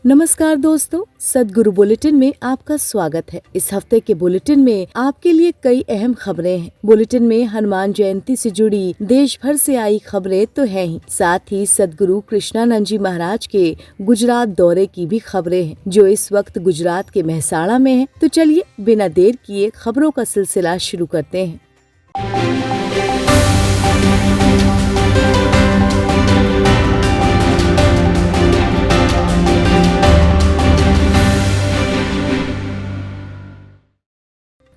नमस्कार दोस्तों, सदगुरु बुलेटिन में आपका स्वागत है। इस हफ्ते के बुलेटिन में आपके लिए कई अहम खबरें हैं। बुलेटिन में हनुमान जयंती से जुड़ी देश भर से आई खबरें तो हैं ही, साथ ही सदगुरु कृष्णानंद जी महाराज के गुजरात दौरे की भी खबरें हैं, जो इस वक्त गुजरात के मेहसाणा में है। तो चलिए बिना देर किए खबरों का सिलसिला शुरू करते हैं।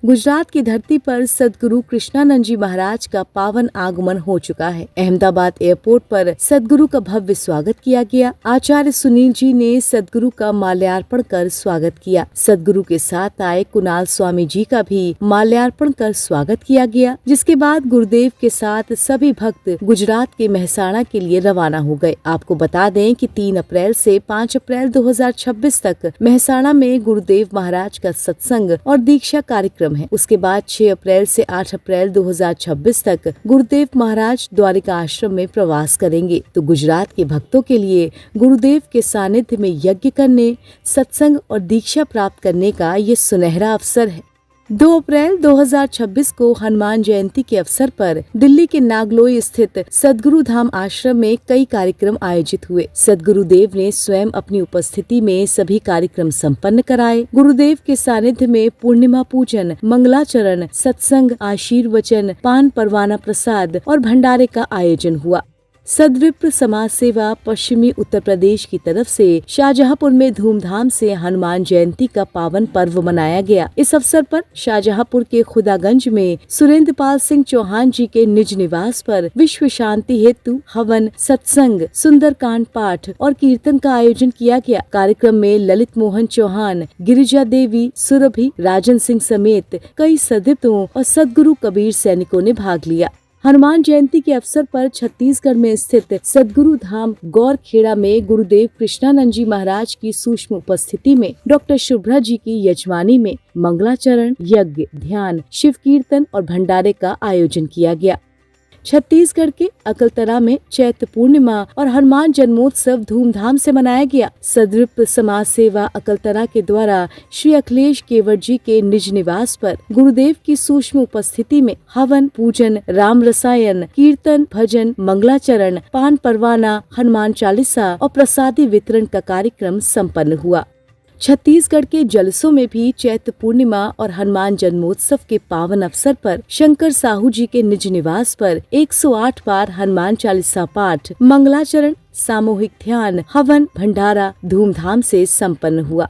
गुजरात की धरती पर सदगुरु कृष्णानंद जी महाराज का पावन आगमन हो चुका है। अहमदाबाद एयरपोर्ट पर सदगुरु का भव्य स्वागत किया गया। आचार्य सुनील जी ने सदगुरु का माल्यार्पण कर स्वागत किया। सदगुरु के साथ आए कुणाल स्वामी जी का भी माल्यार्पण कर स्वागत किया गया, जिसके बाद गुरुदेव के साथ सभी भक्त गुजरात के मेहसाणा के लिए रवाना हो गए। आपको बता दें कि 3 अप्रैल से 5 अप्रैल 2026 तक मेहसाणा में गुरुदेव महाराज का सत्संग और दीक्षा कार्यक्रम है। उसके बाद 6 अप्रैल से 8 अप्रैल 2026 तक गुरुदेव महाराज द्वारिका आश्रम में प्रवास करेंगे। तो गुजरात के भक्तों के लिए गुरुदेव के सानिध्य में यज्ञ करने, सत्संग और दीक्षा प्राप्त करने का ये सुनहरा अवसर है। 2 अप्रैल 2026 को हनुमान जयंती के अवसर पर दिल्ली के नागलोई स्थित सदगुरु धाम आश्रम में कई कार्यक्रम आयोजित हुए। सदगुरुदेव ने स्वयं अपनी उपस्थिति में सभी कार्यक्रम संपन्न कराए। गुरुदेव के सानिध्य में पूर्णिमा पूजन, मंगलाचरण, सत्संग, आशीर्वचन, पान परवाना प्रसाद और भंडारे का आयोजन हुआ। सदविप्र समाज सेवा पश्चिमी उत्तर प्रदेश की तरफ से शाहजहांपुर में धूमधाम से हनुमान जयंती का पावन पर्व मनाया गया। इस अवसर पर शाहजहांपुर के खुदागंज में सुरेंद्र पाल सिंह चौहान जी के निज निवास पर विश्व शांति हेतु हवन, सत्संग, सुंदरकांड पाठ और कीर्तन का आयोजन किया गया। कार्यक्रम में ललित मोहन चौहान, गिरिजा देवी, सुरभि, राजन सिंह समेत कई सदविप्रों और सदगुरु कबीर सैनिकों ने भाग लिया। हनुमान जयंती के अवसर पर छत्तीसगढ़ में स्थित सदगुरु धाम गौरखेड़ा में गुरुदेव कृष्णानंद जी महाराज की सूक्ष्म उपस्थिति में डॉक्टर शुभ्रा जी की यजमानी में मंगलाचरण, यज्ञ, ध्यान, शिव कीर्तन और भंडारे का आयोजन किया गया। छत्तीसगढ़ के अकलतरा में चैत्र पूर्णिमा और हनुमान जन्मोत्सव धूमधाम से मनाया गया। सदविप्र समाज सेवा अकलतरा के द्वारा श्री अखिलेश केवट जी के निज निवास पर गुरुदेव की सूक्ष्म उपस्थिति में हवन, पूजन, राम रसायन, कीर्तन, भजन, मंगलाचरण, पान परवाना, हनुमान चालीसा और प्रसादी वितरण का कार्यक्रम संपन्न हुआ। छत्तीसगढ़ के जलसों में भी चैत्र पूर्णिमा और हनुमान जन्मोत्सव के पावन अवसर पर शंकर साहू जी के निज निवास पर 108 बार हनुमान चालीसा पाठ, मंगलाचरण, सामूहिक ध्यान, हवन, भंडारा धूमधाम से संपन्न हुआ।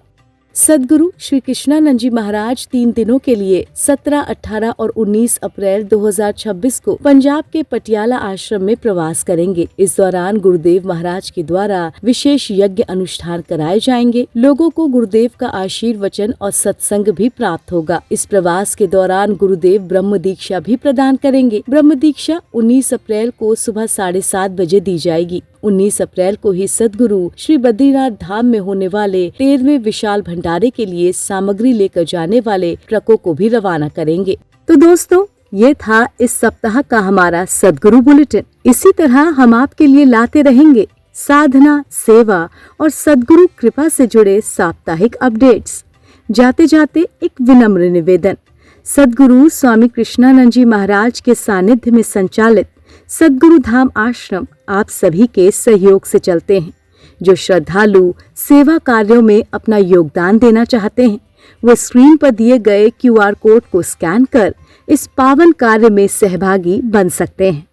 सदगुरु श्री कृष्णानंद जी महाराज 3 दिनों के लिए 17, 18 और 19 अप्रैल 2026 को पंजाब के पटियाला आश्रम में प्रवास करेंगे। इस दौरान गुरुदेव महाराज के द्वारा विशेष यज्ञ अनुष्ठान कराए जाएंगे। लोगों को गुरुदेव का आशीर्वचन और सत्संग भी प्राप्त होगा। इस प्रवास के दौरान गुरुदेव ब्रह्म दीक्षा भी प्रदान करेंगे। ब्रह्म दीक्षा 19 अप्रैल को सुबह 7:30 बजे दी जाएगी। 19 अप्रैल को ही सदगुरु श्री बद्रीनाथ धाम में होने वाले 13वें विशाल भंडारे के लिए सामग्री लेकर जाने वाले ट्रकों को भी रवाना करेंगे। तो दोस्तों, ये था इस सप्ताह का हमारा सदगुरु बुलेटिन। इसी तरह हम आपके लिए लाते रहेंगे साधना, सेवा और सदगुरु कृपा से जुड़े साप्ताहिक अपडेट्स। जाते जाते एक विनम्र निवेदन, सदगुरु स्वामी कृष्णानंद जी महाराज के सानिध्य में संचालित सदगुरु धाम आश्रम आप सभी के सहयोग से चलते हैं। जो श्रद्धालु सेवा कार्यों में अपना योगदान देना चाहते हैं, वो स्क्रीन पर दिए गए QR कोड को स्कैन कर इस पावन कार्य में सहभागी बन सकते हैं।